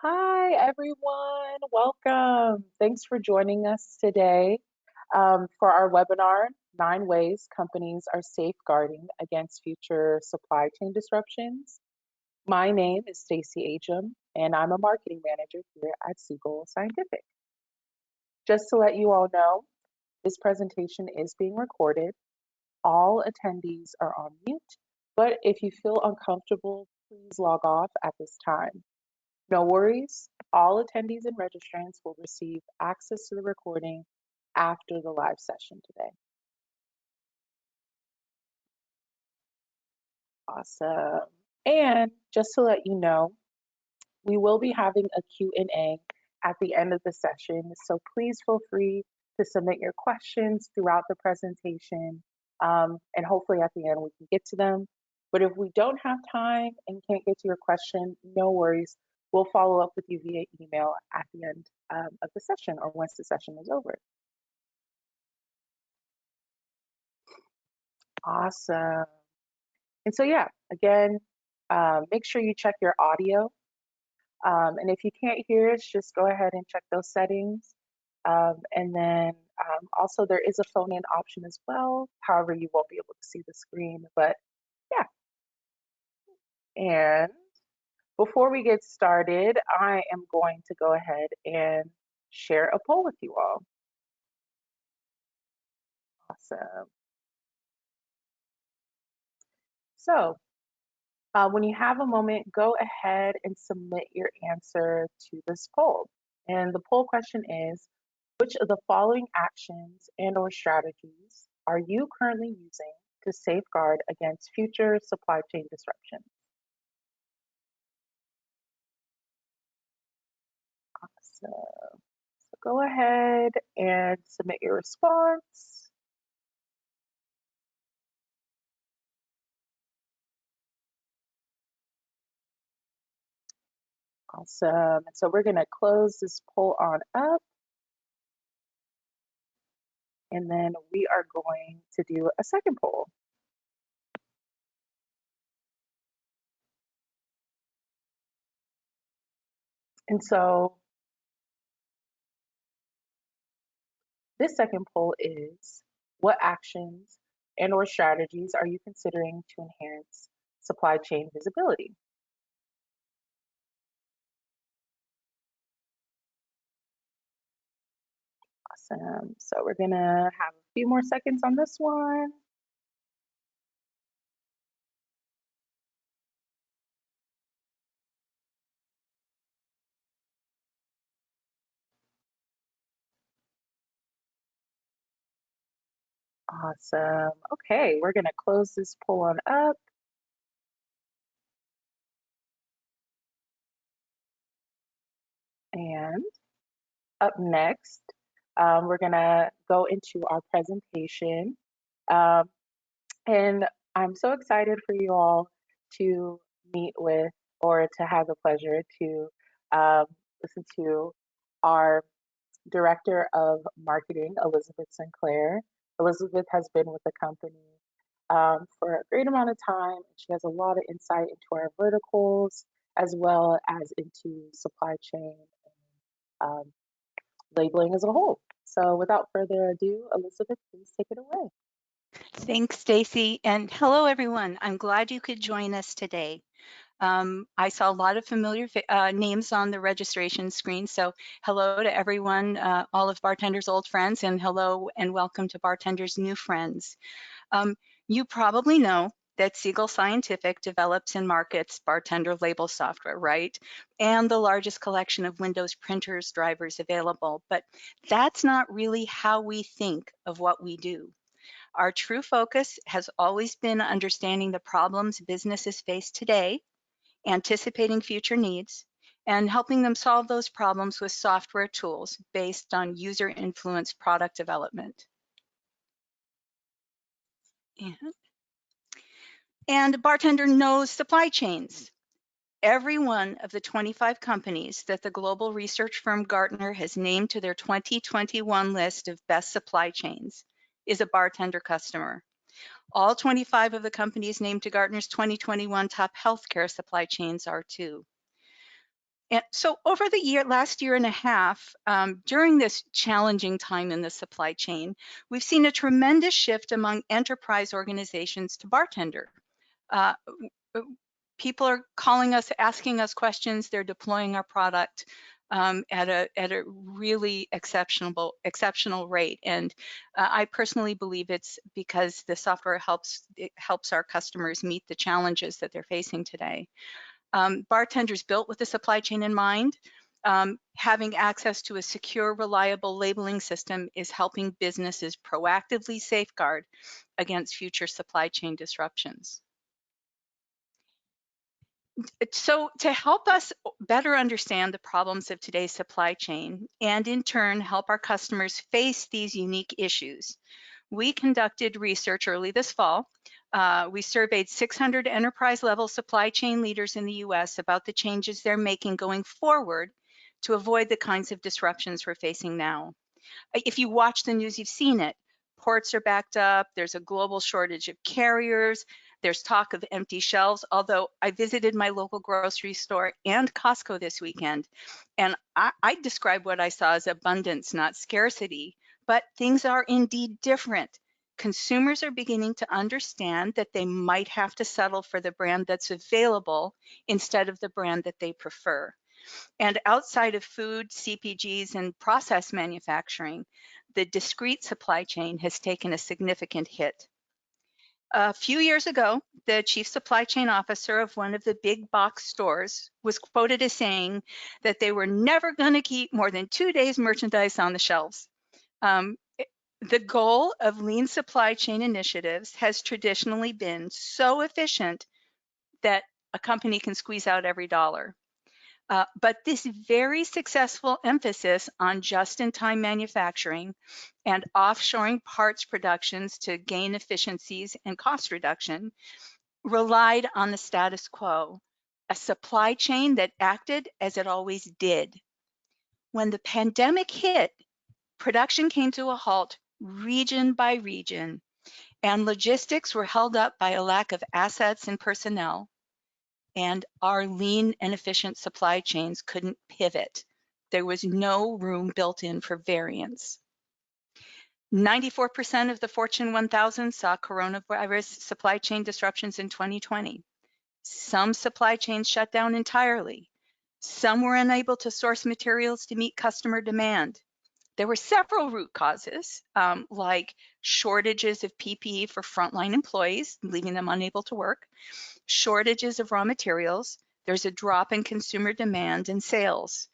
Hi, everyone. Welcome. Thanks for joining us today for our webinar, 9 Ways Companies Are Safeguarding Against Future Supply Chain Disruptions. My name is Stacey Ajum, and I'm a marketing manager here at Siegel Scientific. Just to let you all know, this presentation is being recorded. All attendees are on mute, but if you feel uncomfortable, please log off at this time. No worries, all attendees and registrants will receive access to the recording after the live session today. Awesome. And just to let you know, we will be having a Q&A at the end of the session, so please feel free to submit your questions throughout the presentation, and hopefully at the end we can get to them. But if we don't have time and can't get to your question, no worries. We'll follow up with you via email at the end of the session or once the session is over. Awesome. And so, yeah, again, make sure you check your audio. And if you can't hear us, just go ahead and check those settings. And then also there is a phone in option as well. However, you won't be able to see the screen, but yeah. And before we get started, I am going to go ahead and share a poll with you all. Awesome. So when you have a moment, go ahead and submit your answer to this poll. And the poll question is, which of the following actions and/or strategies are you currently using to safeguard against future supply chain disruptions? So go ahead and submit your response. Awesome. So we're going to close this poll on up. And then we are going to do a second poll. And so this second poll is, what actions and/or strategies are you considering to enhance supply chain visibility? Awesome. So we're gonna have a few more seconds on this one. Awesome. Okay, we're gonna close this poll on up. And up next, we're gonna go into our presentation. And I'm so excited for you all to meet with or to have the pleasure to listen to our Director of Marketing, Elizabeth Sinclair. Elizabeth has been with the company for a great amount of time. She has a lot of insight into our verticals as well as into supply chain and labeling as a whole. So without further ado, Elizabeth, please take it away. Thanks, Stacey, and hello, everyone. I'm glad you could join us today. I saw a lot of familiar names on the registration screen, so hello to everyone, all of Bartender's old friends, and hello and welcome to Bartender's new friends. You probably know that Siegel Scientific develops and markets Bartender label software, right? And the largest collection of Windows printers drivers available, but that's not really how we think of what we do. Our true focus has always been understanding the problems businesses face today, anticipating future needs, and helping them solve those problems with software tools based on user-influenced product development. And Bartender knows supply chains. Every one of the 25 companies that the global research firm Gartner has named to their 2021 list of best supply chains is a Bartender customer. All 25 of the companies named to Gartner's 2021 top healthcare supply chains are too. And so over the last year and a half, during this challenging time in the supply chain, we've seen a tremendous shift among enterprise organizations to bartender. Uh, People are calling us, asking us questions. They're deploying our product at a really exceptional rate. And I personally believe it's because the software helps our customers meet the challenges that they're facing today. Bartenders built with the supply chain in mind. Having access to a secure, reliable labeling system is helping businesses proactively safeguard against future supply chain disruptions. So to help us better understand the problems of today's supply chain and in turn help our customers face these unique issues, we conducted research early this fall. We surveyed 600 enterprise level supply chain leaders in the US about the changes they're making going forward to avoid the kinds of disruptions we're facing now. If you watch the news, you've seen it. Ports are backed up. There's a global shortage of carriers. There's talk of empty shelves, although I visited my local grocery store and Costco this weekend, and I describe what I saw as abundance, not scarcity, but things are indeed different. Consumers are beginning to understand that they might have to settle for the brand that's available instead of the brand that they prefer. And outside of food, CPGs, and process manufacturing, the discrete supply chain has taken a significant hit. A few years ago, the chief supply chain officer of one of the big box stores was quoted as saying that they were never going to keep more than 2 days merchandise on the shelves. Um, the goal of lean supply chain initiatives has traditionally been so efficient that a company can squeeze out every dollar. But this very successful emphasis on just-in-time manufacturing and offshoring parts productions to gain efficiencies and cost reduction relied on the status quo, a supply chain that acted as it always did. When the pandemic hit, production came to a halt region by region, and logistics were held up by a lack of assets and personnel. And our lean and efficient supply chains couldn't pivot. There was no room built in for variance. 94% of the Fortune 1000 saw coronavirus supply chain disruptions in 2020. Some supply chains shut down entirely. Some were unable to source materials to meet customer demand. There were several root causes, like shortages of PPE for frontline employees, leaving them unable to work, shortages of raw materials, there's a drop in consumer demand and sales.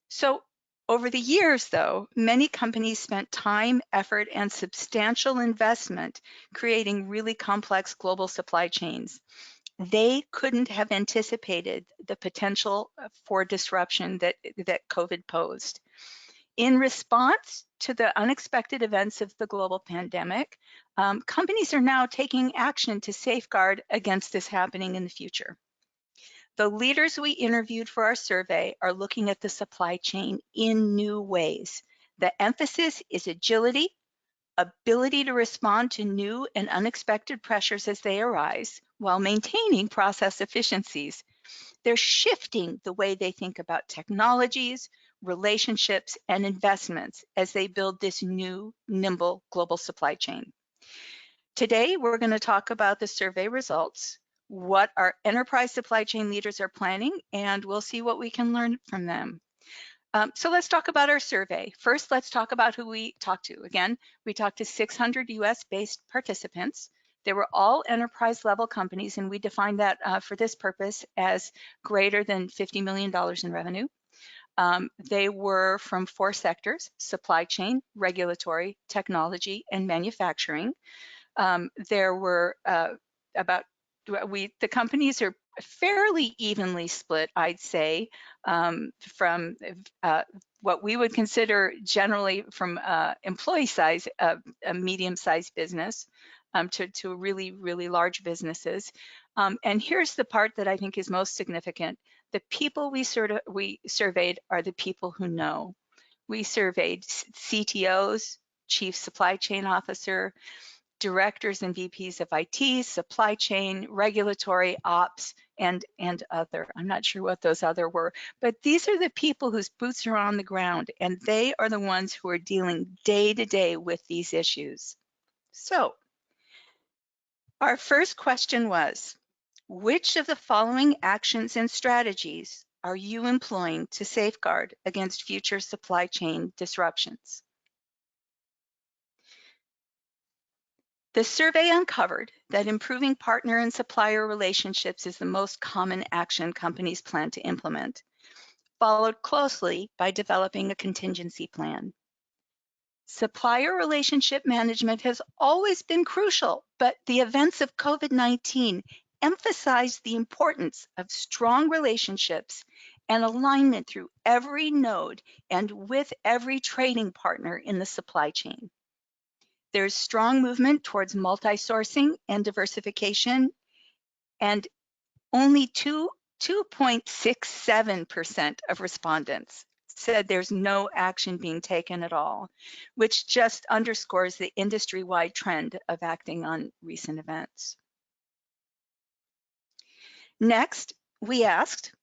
So over the years, though, many companies spent time, effort, and substantial investment creating really complex global supply chains. They couldn't have anticipated the potential for disruption that COVID posed. In response to the unexpected events of the global pandemic, companies are now taking action to safeguard against this happening in the future. The leaders we interviewed for our survey are looking at the supply chain in new ways. The emphasis is agility, ability to respond to new and unexpected pressures as they arise, while maintaining process efficiencies. They're shifting the way they think about technologies, relationships, and investments as they build this new, nimble global supply chain. Today, we're going to talk about the survey results, what our enterprise supply chain leaders are planning, and we'll see what we can learn from them. So let's talk about our survey. First, let's talk about who we talked to. Again, we talked to 600 US-based participants. They were all enterprise level companies, and we defined that for this purpose as greater than $50 million in revenue. They were from 4 sectors: supply chain, regulatory, technology, and manufacturing. There were the companies are fairly evenly split, I'd say, from what we would consider generally from employee size, a medium-sized business, to really, really large businesses. And here's the part that I think is most significant. The people we surveyed are the people who know. We surveyed CTOs, chief supply chain officer, directors and VPs of IT, supply chain, regulatory, ops, and other. I'm not sure what those other were, but these are the people whose boots are on the ground, and they are the ones who are dealing day to day with these issues. So our first question was, which of the following actions and strategies are you employing to safeguard against future supply chain disruptions? The survey uncovered that improving partner and supplier relationships is the most common action companies plan to implement, followed closely by developing a contingency plan. Supplier relationship management has always been crucial, but the events of COVID-19 emphasized the importance of strong relationships and alignment through every node and with every trading partner in the supply chain. There's strong movement towards multi-sourcing and diversification, and only 2.67% of respondents said there's no action being taken at all, which just underscores the industry-wide trend of acting on recent events. Next, we asked,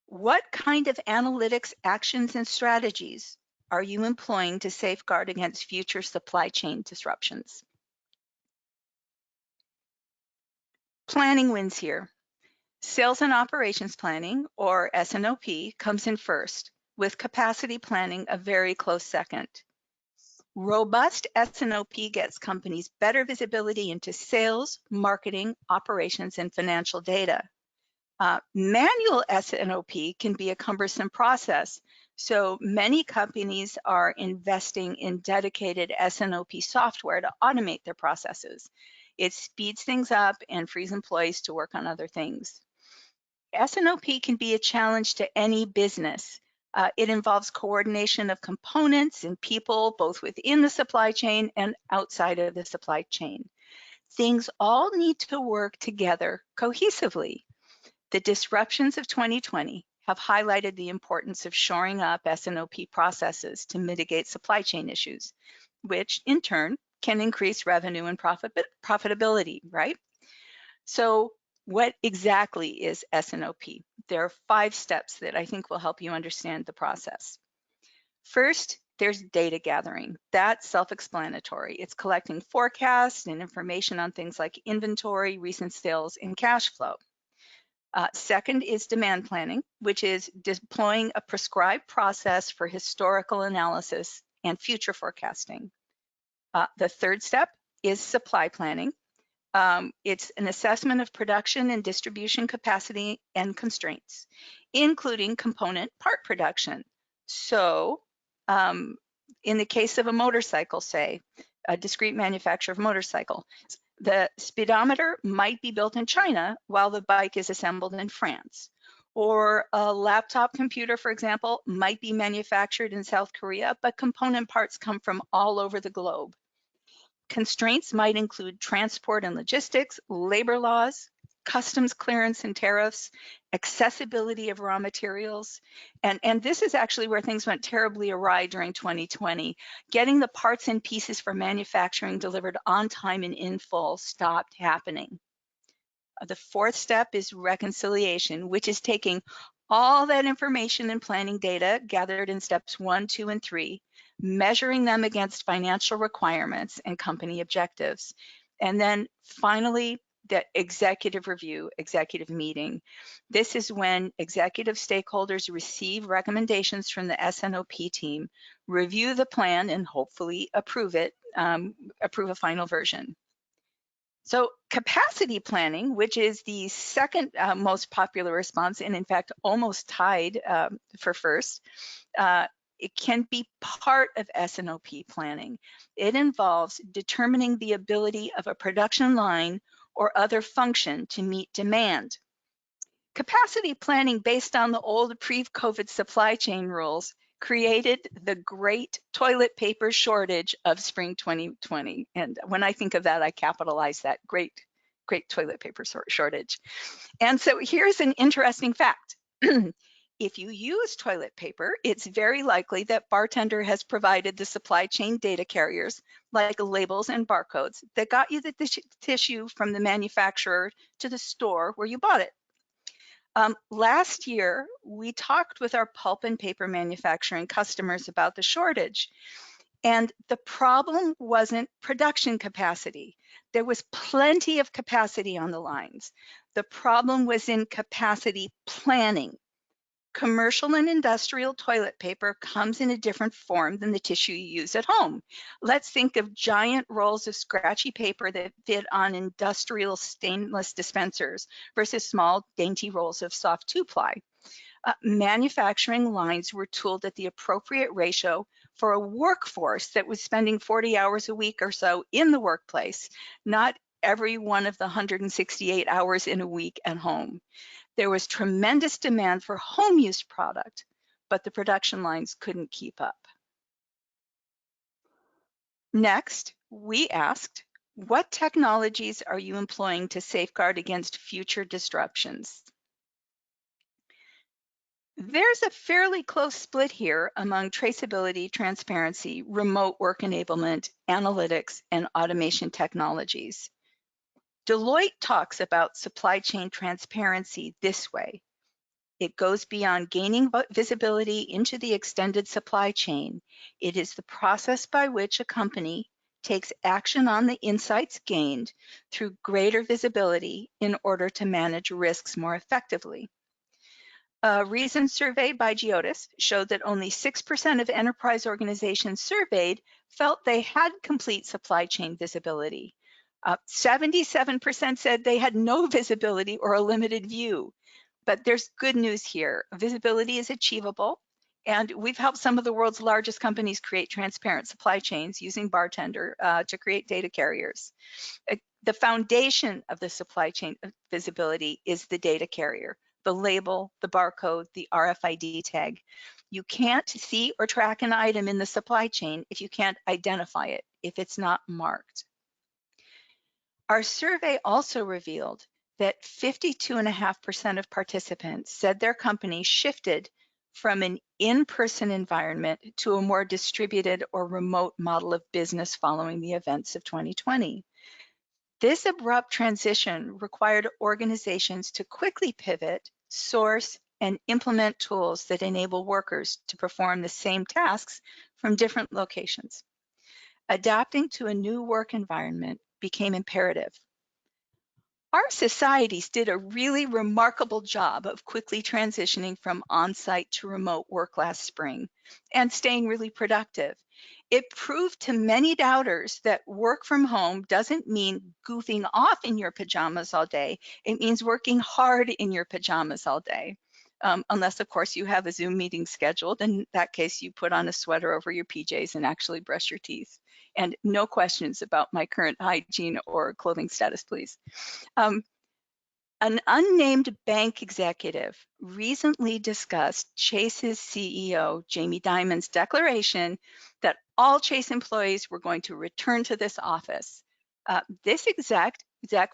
what kind of analytics, actions, and strategies are you employing to safeguard against future supply chain disruptions? Planning wins here. Sales and operations planning, or S&OP, comes in first, with capacity planning a very close second. Robust S&OP gets companies better visibility into sales, marketing, operations, and financial data. Manual S&OP can be a cumbersome process, so many companies are investing in dedicated S&OP software to automate their processes. It speeds things up and frees employees to work on other things. S&OP can be a challenge to any business. It involves coordination of components and people, both within the supply chain and outside of the supply chain. Things all need to work together cohesively. The disruptions of 2020 have highlighted the importance of shoring up S&OP processes to mitigate supply chain issues, which in turn can increase revenue and profitability, right? So what exactly is S&OP? There are 5 steps that I think will help you understand the process. First, there's data gathering. That's self-explanatory. It's collecting forecasts and information on things like inventory, recent sales, and cash flow. Second is demand planning, which is deploying a prescribed process for historical analysis and future forecasting. The third step is supply planning. It's an assessment of production and distribution capacity and constraints, including component part production. So in the case of a motorcycle, say, a discrete manufacturer of motorcycle, the speedometer might be built in China while the bike is assembled in France. Or a laptop computer, for example, might be manufactured in South Korea, but component parts come from all over the globe. Constraints might include transport and logistics, labor laws, customs clearance and tariffs, accessibility of raw materials. And this is actually where things went terribly awry during 2020. Getting the parts and pieces for manufacturing delivered on time and in full stopped happening. The fourth step is reconciliation, which is taking all that information and planning data gathered in steps 1, 2, and 3, measuring them against financial requirements and company objectives. And then finally, the executive review, executive meeting. This is when executive stakeholders receive recommendations from the S&OP team, review the plan, and hopefully approve it, approve a final version. So capacity planning, which is the second most popular response, and in fact almost tied for first, it can be part of S&OP planning. It involves determining the ability of a production line or other function to meet demand. Capacity planning based on the old pre-COVID supply chain rules created the great toilet paper shortage of spring 2020. And when I think of that, I capitalize that great toilet paper shortage. And so here's an interesting fact. If you use toilet paper, it's very likely that bartender has provided the supply chain data carriers, like labels and barcodes, that got you the tissue from the manufacturer to the store where you bought it. Last year, we talked with our pulp and paper manufacturing customers about the shortage, and the problem wasn't production capacity. There was plenty of capacity on the lines. The problem was in capacity planning. Commercial and industrial toilet paper comes in a different form than the tissue you use at home. Let's think of giant rolls of scratchy paper that fit on industrial stainless dispensers versus small, dainty rolls of soft two-ply. Manufacturing lines were tooled at the appropriate ratio for a workforce that was spending 40 hours a week or so in the workplace, not every one of the 168 hours in a week at home. There was tremendous demand for home use product, but the production lines couldn't keep up. Next, we asked, what technologies are you employing to safeguard against future disruptions? There's a fairly close split here among traceability, transparency, remote work enablement, analytics, and automation technologies. Deloitte talks about supply chain transparency this way. It goes beyond gaining visibility into the extended supply chain. It is the process by which a company takes action on the insights gained through greater visibility in order to manage risks more effectively. A recent survey by Geodis showed that only 6% of enterprise organizations surveyed felt they had complete supply chain visibility. 77% said they had no visibility or a limited view. But there's good news here. Visibility is achievable, and we've helped some of the world's largest companies create transparent supply chains using Bartender to create data carriers. The foundation of the supply chain visibility is the data carrier, the label, the barcode, the RFID tag. You can't see or track an item in the supply chain if you can't identify it, if it's not marked. Our survey also revealed that 52.5% of participants said their company shifted from an in-person environment to a more distributed or remote model of business following the events of 2020. This abrupt transition required organizations to quickly pivot, source, and implement tools that enable workers to perform the same tasks from different locations. Adapting to a new work environment became imperative. Our societies did a really remarkable job of quickly transitioning from on-site to remote work last spring and staying really productive. It proved to many doubters that work from home doesn't mean goofing off in your pajamas all day. It means working hard in your pajamas all day. Unless, of course, you have a Zoom meeting scheduled. In that case, you put on a sweater over your PJs and actually brush your teeth. And no questions about my current hygiene or clothing status, please. An unnamed bank executive recently discussed Chase's CEO, Jamie Dimon's declaration that all Chase employees were going to return to this office. This exec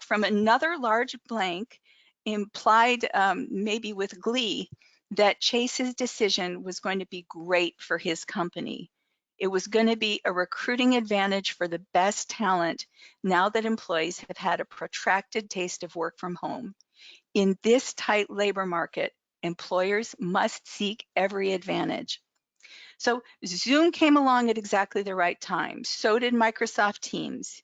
from another large bank implied, maybe with glee, that Chase's decision was going to be great for his company. It was going to be a recruiting advantage for the best talent now that employees have had a protracted taste of work from home. In this tight labor market, employers must seek every advantage. So Zoom came along at exactly the right time. So did Microsoft Teams.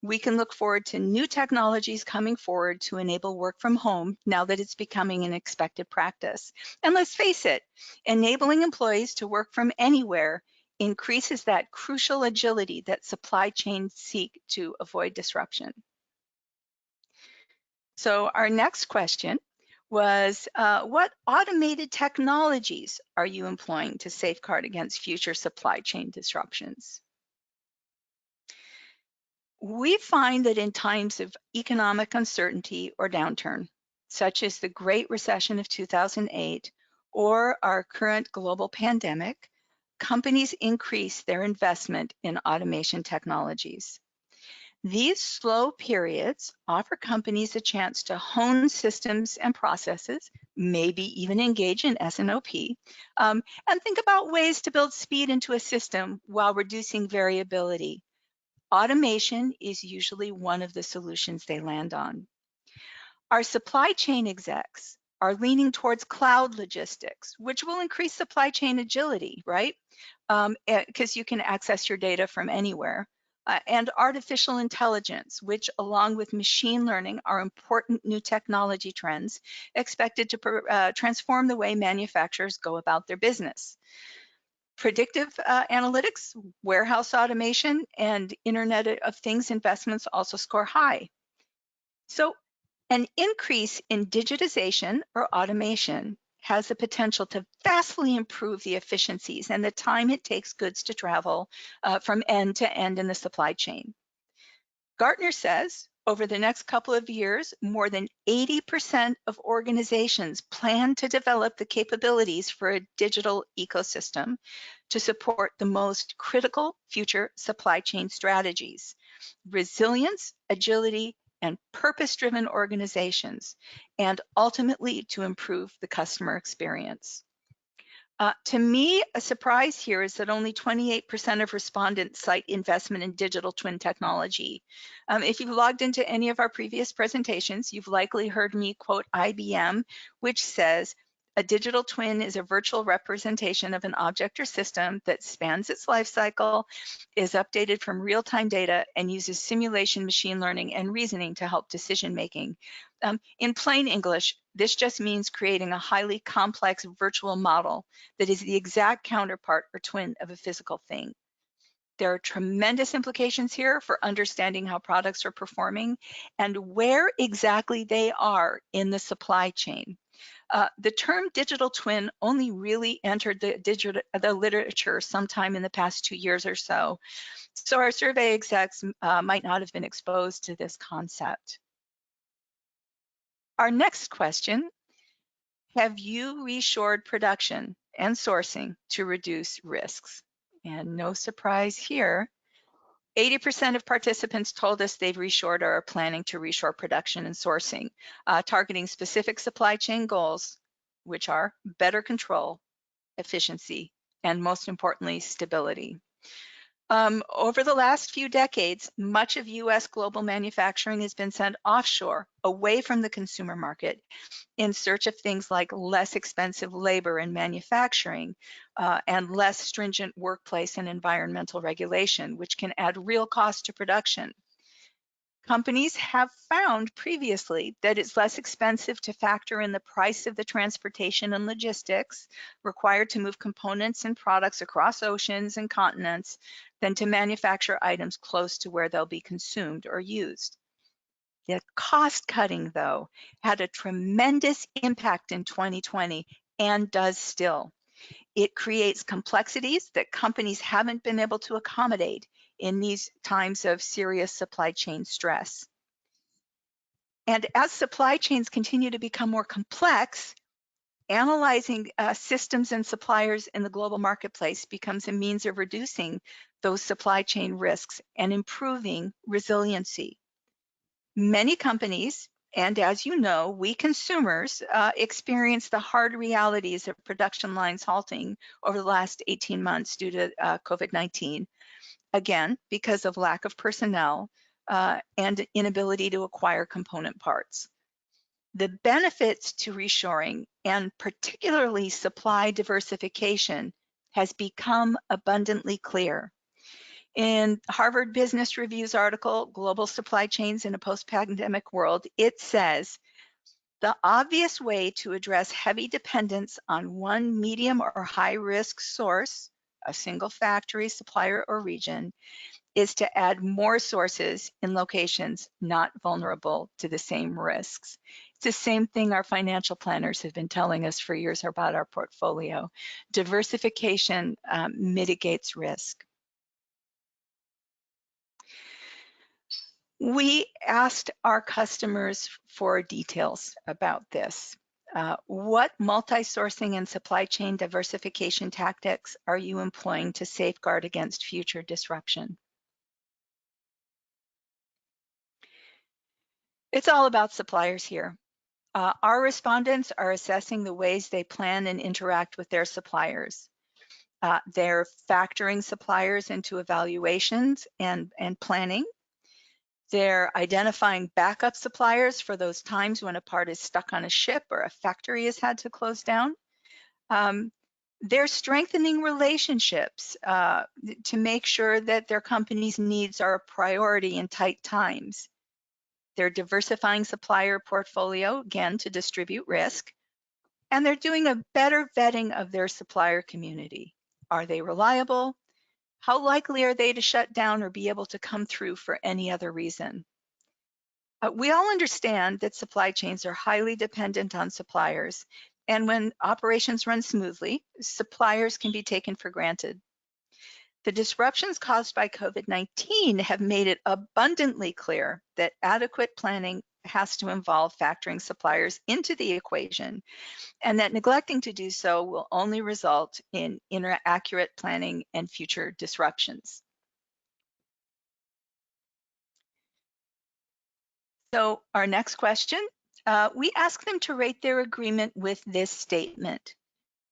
We can look forward to new technologies coming forward to enable work from home now that it's becoming an expected practice. And let's face it, enabling employees to work from anywhere increases that crucial agility that supply chains seek to avoid disruption. So our next question was, what automated technologies are you employing to safeguard against future supply chain disruptions? We find that in times of economic uncertainty or downturn, such as the Great Recession of 2008 or our current global pandemic, companies increase their investment in automation technologies. These slow periods offer companies a chance to hone systems and processes, maybe even engage in S&OP, and think about ways to build speed into a system while reducing variability. Automation is usually one of the solutions they land on. Our supply chain execs are leaning towards cloud logistics, which will increase supply chain agility, right? Because you can access your data from anywhere. And artificial intelligence, which along with machine learning are important new technology trends expected to transform the way manufacturers go about their business. Predictive analytics, warehouse automation, and Internet of Things investments also score high. So an increase in digitization or automation has the potential to vastly improve the efficiencies and the time it takes goods to travel from end to end in the supply chain. Gartner says over the next couple of years, more than 80% of organizations plan to develop the capabilities for a digital ecosystem to support the most critical future supply chain strategies: resilience, agility, and purpose-driven organizations, and ultimately to improve the customer experience. To me, a surprise here is that only 28% of respondents cite investment in digital twin technology. If you've logged into any of our previous presentations, you've likely heard me quote IBM, which says, "A digital twin is a virtual representation of an object or system that spans its life cycle, is updated from real-time data, and uses simulation, machine learning, and reasoning to help decision making." In plain English, this just means creating a highly complex virtual model that is the exact counterpart or twin of a physical thing. There are tremendous implications here for understanding how products are performing and where exactly they are in the supply chain. The term digital twin only really entered the literature sometime in the past 2 years or so. So our survey execs might not have been exposed to this concept. Our next question: have you reshored production and sourcing to reduce risks? And no surprise here, 80% of participants told us they've reshored or are planning to reshore production and sourcing, targeting specific supply chain goals, which are better control, efficiency, and most importantly, stability. Over the last few decades, much of US global manufacturing has been sent offshore, away from the consumer market, in search of things like less expensive labor in manufacturing and less stringent workplace and environmental regulation, which can add real cost to production. Companies have found previously that it's less expensive to factor in the price of the transportation and logistics required to move components and products across oceans and continents than to manufacture items close to where they'll be consumed or used. The cost cutting, though, had a tremendous impact in 2020 and does still. It creates complexities that companies haven't been able to accommodate in these times of serious supply chain stress. And as supply chains continue to become more complex, analyzing systems and suppliers in the global marketplace becomes a means of reducing those supply chain risks and improving resiliency. Many companies, and as you know, we consumers experience the hard realities of production lines halting over the last 18 months due to COVID-19, again, because of lack of personnel and inability to acquire component parts. The benefits to reshoring, and particularly supply diversification, has become abundantly clear. In Harvard Business Review's article, Global Supply Chains in a Post-Pandemic World, it says, the obvious way to address heavy dependence on one medium or high-risk source, a single factory, supplier, or region, is to add more sources in locations not vulnerable to the same risks. It's the same thing our financial planners have been telling us for years about our portfolio. Diversification mitigates risk. We asked our customers for details about this. What multi-sourcing and supply chain diversification tactics are you employing to safeguard against future disruption? It's all about suppliers here. Our respondents are assessing the ways they plan and interact with their suppliers. They're factoring suppliers into evaluations and planning. They're identifying backup suppliers for those times when a part is stuck on a ship or a factory has had to close down. They're strengthening relationships to make sure that their company's needs are a priority in tight times. They're diversifying supplier portfolio, again, to distribute risk. And they're doing a better vetting of their supplier community. Are they reliable? How likely are they to shut down or be able to come through for any other reason? We all understand that supply chains are highly dependent on suppliers, and when operations run smoothly, suppliers can be taken for granted. The disruptions caused by COVID-19 have made it abundantly clear that adequate planning has to involve factoring suppliers into the equation, and that neglecting to do so will only result in inaccurate planning and future disruptions. So our next question, we ask them to rate their agreement with this statement.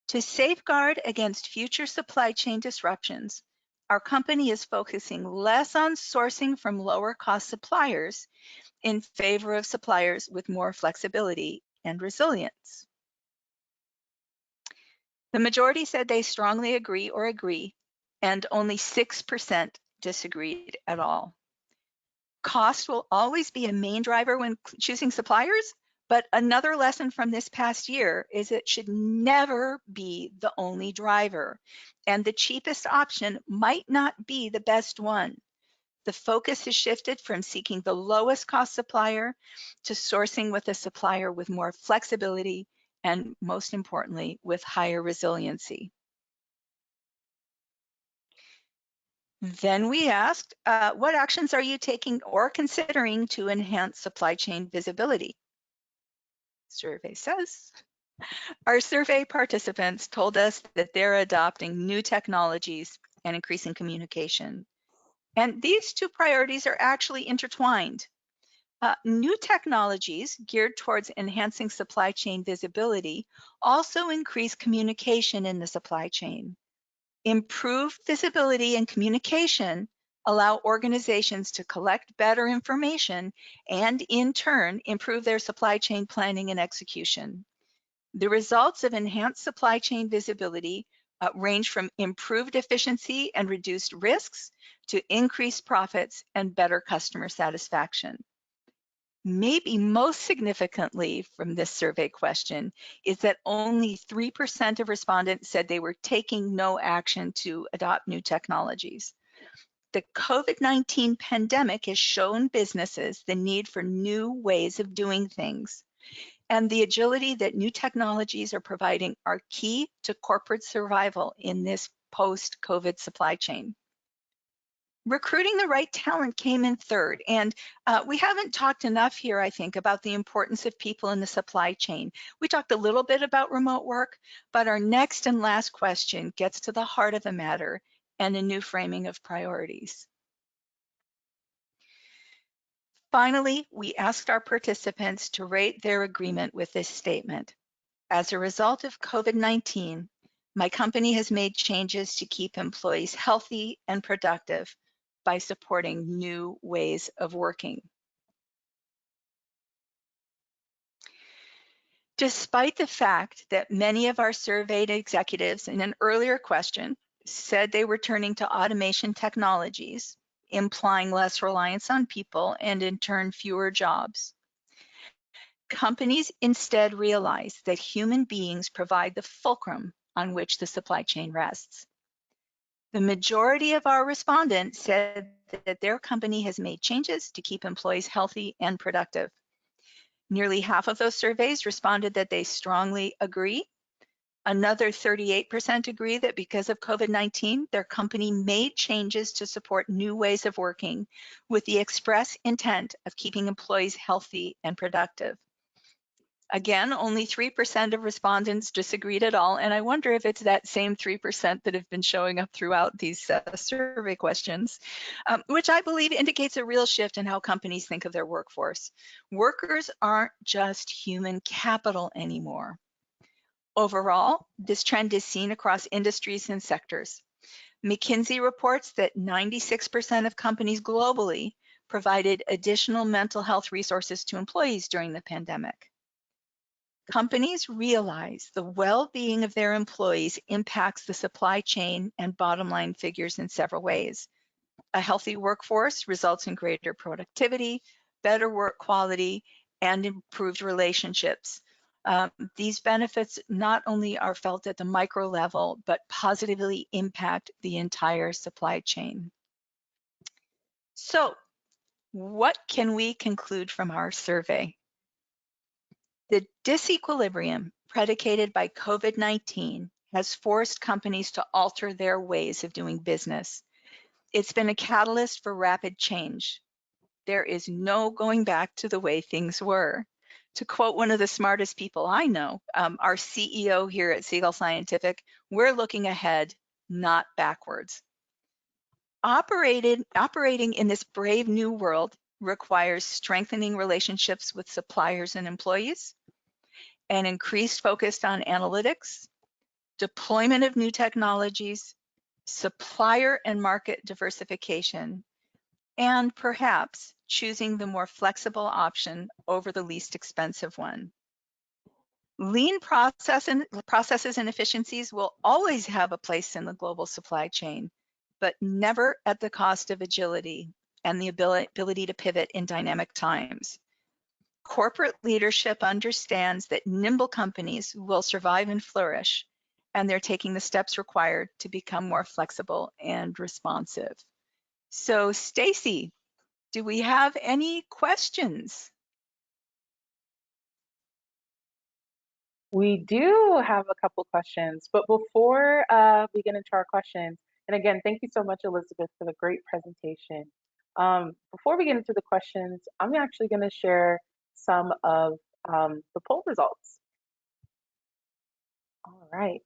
To safeguard against future supply chain disruptions, our company is focusing less on sourcing from lower cost suppliers in favor of suppliers with more flexibility and resilience. The majority said they strongly agree or agree, and only 6% disagreed at all. Cost will always be a main driver when choosing suppliers, but another lesson from this past year is it should never be the only driver, and the cheapest option might not be the best one. The focus has shifted from seeking the lowest cost supplier to sourcing with a supplier with more flexibility and, most importantly, with higher resiliency. Then we asked, what actions are you taking or considering to enhance supply chain visibility? Survey says, our survey participants told us that they're adopting new technologies and increasing communication. And these two priorities are actually intertwined. New technologies geared towards enhancing supply chain visibility also increase communication in the supply chain. Improved visibility and communication allow organizations to collect better information and, in turn, improve their supply chain planning and execution. The results of enhanced supply chain visibility range from improved efficiency and reduced risks to increased profits and better customer satisfaction. Maybe most significantly from this survey question is that only 3% of respondents said they were taking no action to adopt new technologies. The COVID-19 pandemic has shown businesses the need for new ways of doing things, and the agility that new technologies are providing are key to corporate survival in this post-COVID supply chain. Recruiting the right talent came in third, and we haven't talked enough here, I think, about the importance of people in the supply chain. We talked a little bit about remote work, but our next and last question gets to the heart of the matter and a new framing of priorities. Finally, we asked our participants to rate their agreement with this statement. As a result of COVID-19, my company has made changes to keep employees healthy and productive by supporting new ways of working. Despite the fact that many of our surveyed executives in an earlier question said they were turning to automation technologies, implying less reliance on people and in turn fewer jobs, companies instead realize that human beings provide the fulcrum on which the supply chain rests. The majority of our respondents said that their company has made changes to keep employees healthy and productive. Nearly half of those surveys responded that they strongly agree. Another 38% agree that because of COVID-19, their company made changes to support new ways of working with the express intent of keeping employees healthy and productive. Again, only 3% of respondents disagreed at all, and I wonder if it's that same 3% that have been showing up throughout these survey questions, which I believe indicates a real shift in how companies think of their workforce. Workers aren't just human capital anymore. Overall, this trend is seen across industries and sectors. McKinsey reports that 96% of companies globally provided additional mental health resources to employees during the pandemic. Companies realize the well-being of their employees impacts the supply chain and bottom line figures in several ways. A healthy workforce results in greater productivity, better work quality, and improved relationships. These benefits not only are felt at the micro level, but positively impact the entire supply chain. So, what can we conclude from our survey? The disequilibrium predicated by COVID-19 has forced companies to alter their ways of doing business. It's been a catalyst for rapid change. There is no going back to the way things were. To quote one of the smartest people I know, our CEO here at Siegel Scientific, we're looking ahead, not backwards. Operating in this brave new world requires strengthening relationships with suppliers and employees, an increased focus on analytics, deployment of new technologies, supplier and market diversification, and perhaps choosing the more flexible option over the least expensive one. Lean processes and efficiencies will always have a place in the global supply chain, but never at the cost of agility and the ability to pivot in dynamic times. Corporate leadership understands that nimble companies will survive and flourish, and they're taking the steps required to become more flexible and responsive. So, Stacy, do we have any questions? We do have a couple questions, but before we get into our questions, and again, thank you so much, Elizabeth, for the great presentation. Before we get into the questions, I'm actually going to share some of the poll results. All right.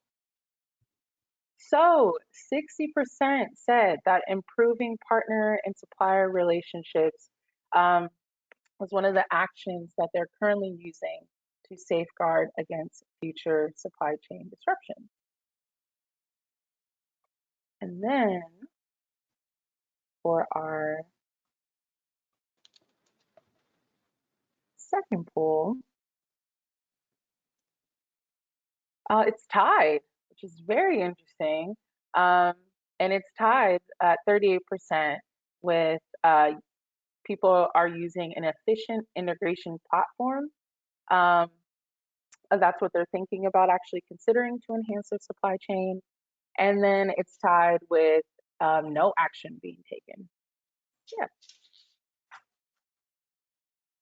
So 60% said that improving partner and supplier relationships was one of the actions that they're currently using to safeguard against future supply chain disruption. And then for our second poll, it's tied, which is very interesting. And it's tied at 38% with people are using an efficient integration platform. That's what they're thinking about actually considering to enhance their supply chain. And then it's tied with no action being taken. Yeah.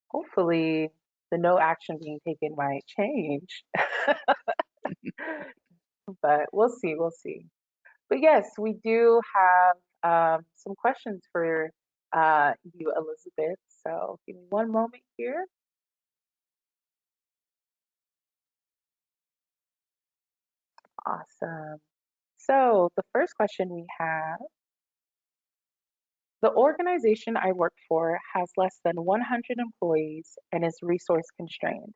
Hopefully the no action being taken might change. But we'll see, we'll see. But yes, we do have some questions for you, Elizabeth. So give me one moment here. Awesome. So the first question we have, the organization I work for has less than 100 employees and is resource constrained.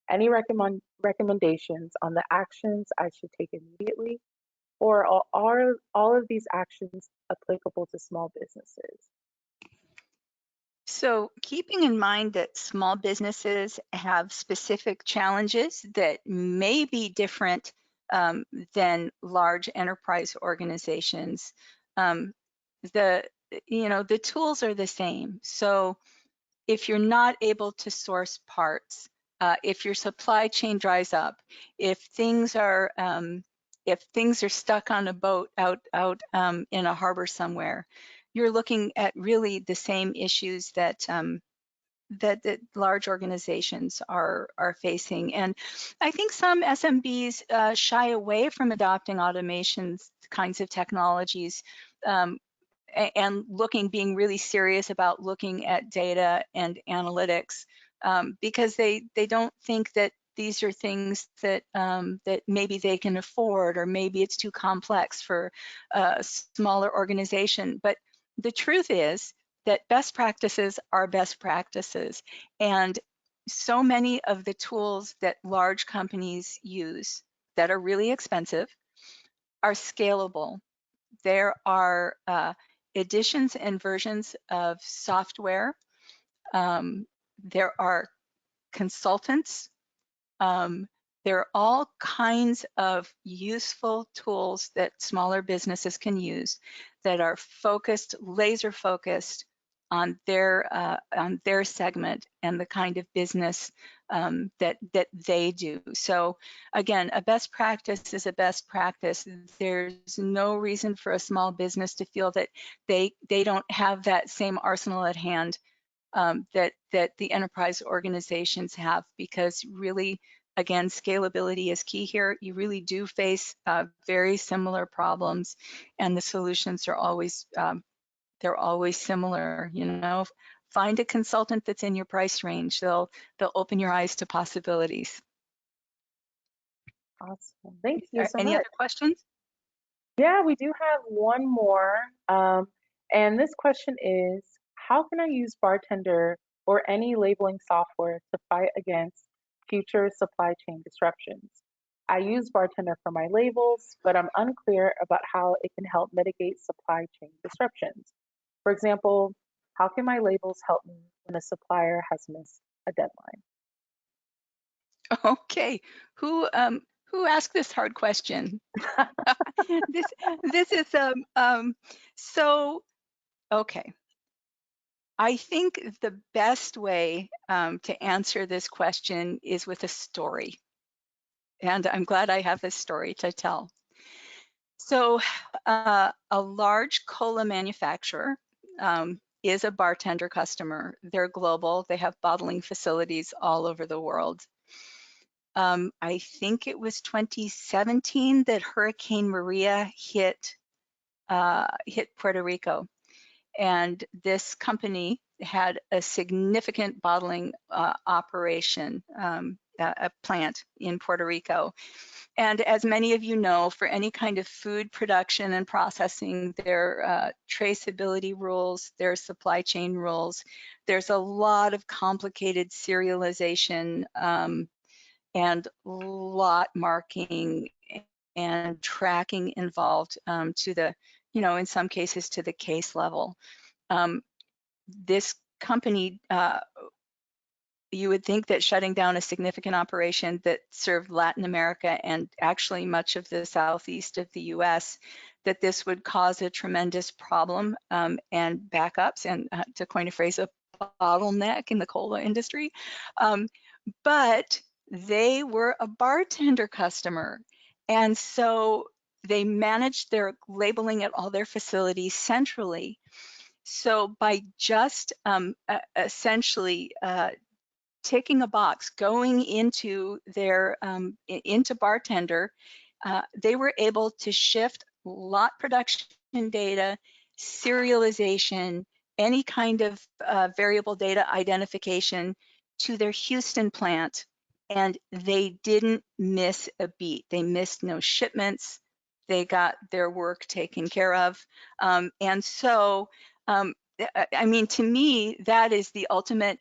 Any recommendations on the actions I should take immediately, or are all of these actions applicable to small businesses? So, keeping in mind that small businesses have specific challenges that may be different than large enterprise organizations, um, the the tools are the same. So, if you're not able to source parts, if your supply chain dries up, if things are stuck on a boat out in a harbor somewhere, you're looking at really the same issues that that large organizations are facing. And I think some SMBs shy away from adopting automations kinds of technologies. And being really serious about looking at data and analytics because they don't think that these are things that that maybe they can afford, or maybe it's too complex for a smaller organization. But the truth is that best practices are best practices, and so many of the tools that large companies use that are really expensive are scalable. There are editions and versions of software. There are consultants. Um, there are all kinds of useful tools that smaller businesses can use that are focused, laser focused on their segment and the kind of business that they do. So again, a best practice is a best practice. There's no reason for a small business to feel that they don't have that same arsenal at hand that the enterprise organizations have, because really, again, scalability is key here. You really do face very similar problems, and the solutions are always they're always similar. You know, find a consultant that's in your price range. They'll open your eyes to possibilities. Awesome. Thank you so Any much. other questions? Yeah, we do have one more. And this question is, how can I use Bartender or any labeling software to fight against future supply chain disruptions? I use Bartender for my labels, but I'm unclear about how it can help mitigate supply chain disruptions. For example, how can my labels help me when a supplier has missed a deadline? Okay, who asked this hard question? this this is so okay. I think the best way to answer this question is with a story, and I'm glad I have this story to tell. So, a large cola manufacturer is a Bartender customer. They're global. They have bottling facilities all over the world. I think it was 2017 that Hurricane Maria hit Puerto Rico, and this company had a significant bottling operation, a plant in Puerto Rico. And as many of you know, for any kind of food production and processing, there are traceability rules, there are supply chain rules. There's a lot of complicated serialization and lot marking and tracking involved to the, you know, in some cases to the case level. This company, you would think that shutting down a significant operation that served Latin America and actually much of the southeast of the US, that this would cause a tremendous problem and backups, and to coin a phrase, a bottleneck in the cola industry. But they were a Bartender customer. And so they managed their labeling at all their facilities centrally. So by just essentially ticking a box, going into their into Bartender, they were able to shift lot production data, serialization, any kind of variable data identification to their Houston plant, and they didn't miss a beat. They missed no shipments. They got their work taken care of. And so I mean, to me, that is the ultimate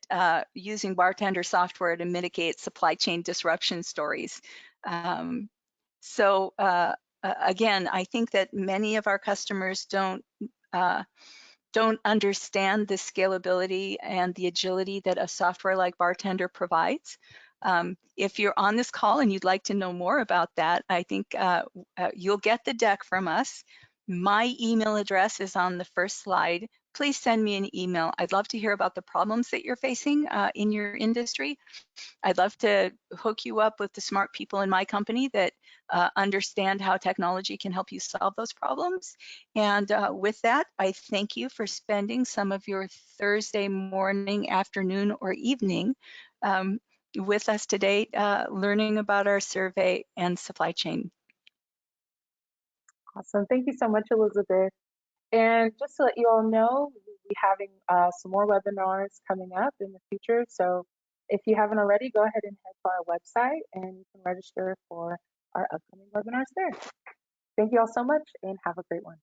using Bartender software to mitigate supply chain disruption stories. Um, again, I think that many of our customers don't understand the scalability and the agility that a software like Bartender provides. If you're on this call and you'd like to know more about that, I think you'll get the deck from us. My email address is on the first slide. Please send me an email. I'd love to hear about the problems that you're facing in your industry. I'd love to hook you up with the smart people in my company that understand how technology can help you solve those problems. And with that, I thank you for spending some of your Thursday morning, afternoon, or evening with us today, learning about our survey and supply chain. Awesome. Thank you so much, Elizabeth. And just to let you all know, we'll be having some more webinars coming up in the future. So if you haven't already, go ahead and head to our website and you can register for our upcoming webinars there. Thank you all so much and have a great one.